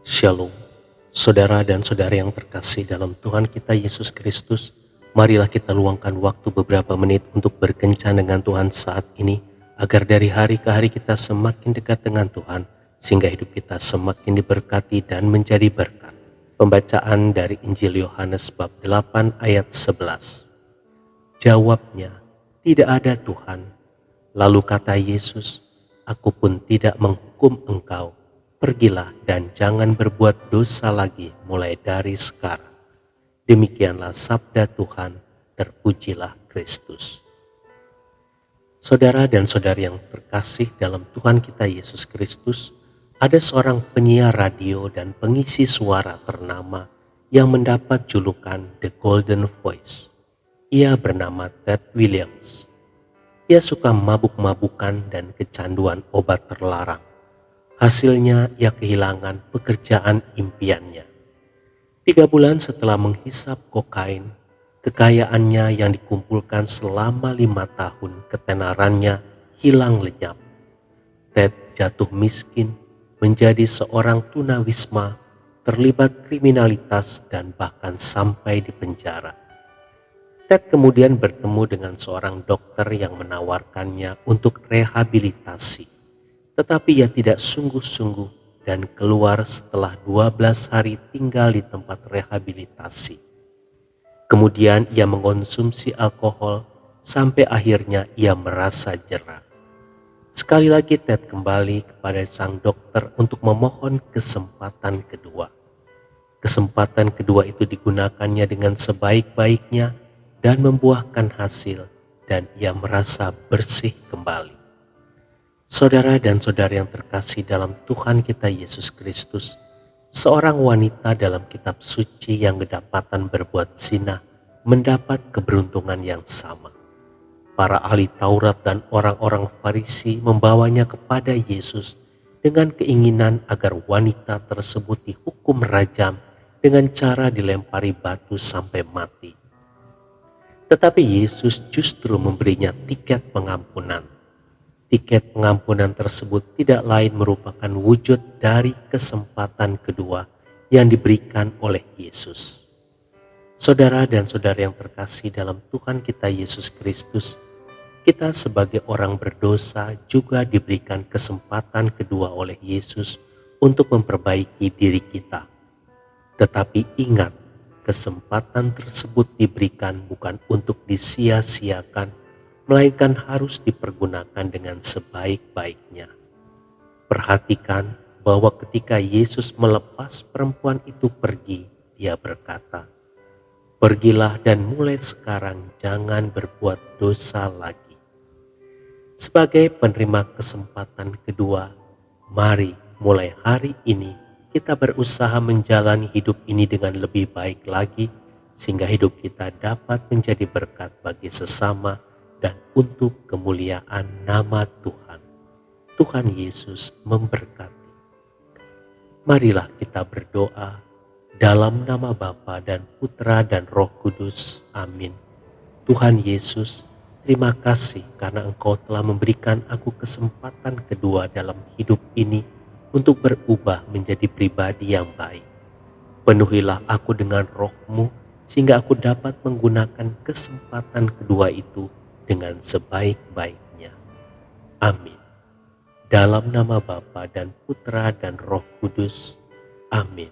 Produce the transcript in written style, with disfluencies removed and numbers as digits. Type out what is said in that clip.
Shalom, saudara dan saudari yang terkasih dalam Tuhan kita Yesus Kristus. Marilah kita luangkan waktu beberapa menit untuk berkencan dengan Tuhan saat ini, agar dari hari ke hari kita semakin dekat dengan Tuhan, sehingga hidup kita semakin diberkati dan menjadi berkat. Pembacaan dari Injil Yohanes bab 8 ayat 11. Jawabnya, tidak ada Tuhan. Lalu kata Yesus, aku pun tidak menghukum engkau. Pergilah dan jangan berbuat dosa lagi mulai dari sekarang. Demikianlah sabda Tuhan, terpujilah Kristus. Saudara dan saudari yang terkasih dalam Tuhan kita Yesus Kristus, ada seorang penyiar radio dan pengisi suara ternama yang mendapat julukan The Golden Voice. Ia bernama Ted Williams. Ia suka mabuk-mabukan dan kecanduan obat terlarang. Hasilnya ia kehilangan pekerjaan impiannya. 3 bulan setelah menghisap kokain, kekayaannya yang dikumpulkan selama 5 tahun ketenarannya hilang lenyap. Ted jatuh miskin, menjadi seorang tunawisma, terlibat kriminalitas dan bahkan sampai di penjara. Ted kemudian bertemu dengan seorang dokter yang menawarkannya untuk rehabilitasi. Tetapi ia tidak sungguh-sungguh dan keluar setelah 12 hari tinggal di tempat rehabilitasi. Kemudian ia mengonsumsi alkohol sampai akhirnya ia merasa jera. Sekali lagi Ted kembali kepada sang dokter untuk memohon kesempatan kedua. Kesempatan kedua itu digunakannya dengan sebaik-baiknya dan membuahkan hasil, dan ia merasa bersih kembali. Saudara dan saudari yang terkasih dalam Tuhan kita Yesus Kristus, seorang wanita dalam kitab suci yang kedapatan berbuat zina mendapat keberuntungan yang sama. Para ahli Taurat dan orang-orang Farisi membawanya kepada Yesus dengan keinginan agar wanita tersebut dihukum rajam dengan cara dilempari batu sampai mati. Tetapi Yesus justru memberinya tiket pengampunan. Tiket pengampunan tersebut tidak lain merupakan wujud dari kesempatan kedua yang diberikan oleh Yesus. Saudara dan saudari yang terkasih dalam Tuhan kita Yesus Kristus, kita sebagai orang berdosa juga diberikan kesempatan kedua oleh Yesus untuk memperbaiki diri kita. Tetapi ingat, kesempatan tersebut diberikan bukan untuk disia-siakan, melainkan harus dipergunakan dengan sebaik-baiknya. Perhatikan bahwa ketika Yesus melepas perempuan itu pergi, dia berkata, pergilah dan mulai sekarang jangan berbuat dosa lagi. Sebagai penerima kesempatan kedua, mari mulai hari ini kita berusaha menjalani hidup ini dengan lebih baik lagi, sehingga hidup kita dapat menjadi berkat bagi sesama dan untuk kemuliaan nama Tuhan. Tuhan Yesus memberkati. Marilah kita berdoa dalam nama Bapa dan Putra dan Roh Kudus. Amin. Tuhan Yesus, terima kasih karena Engkau telah memberikan aku kesempatan kedua dalam hidup ini untuk berubah menjadi pribadi yang baik. Penuhilah aku dengan Roh-Mu sehingga aku dapat menggunakan kesempatan kedua itu dengan sebaik-baiknya. Amin. Dalam nama Bapa dan Putra dan Roh Kudus. Amin.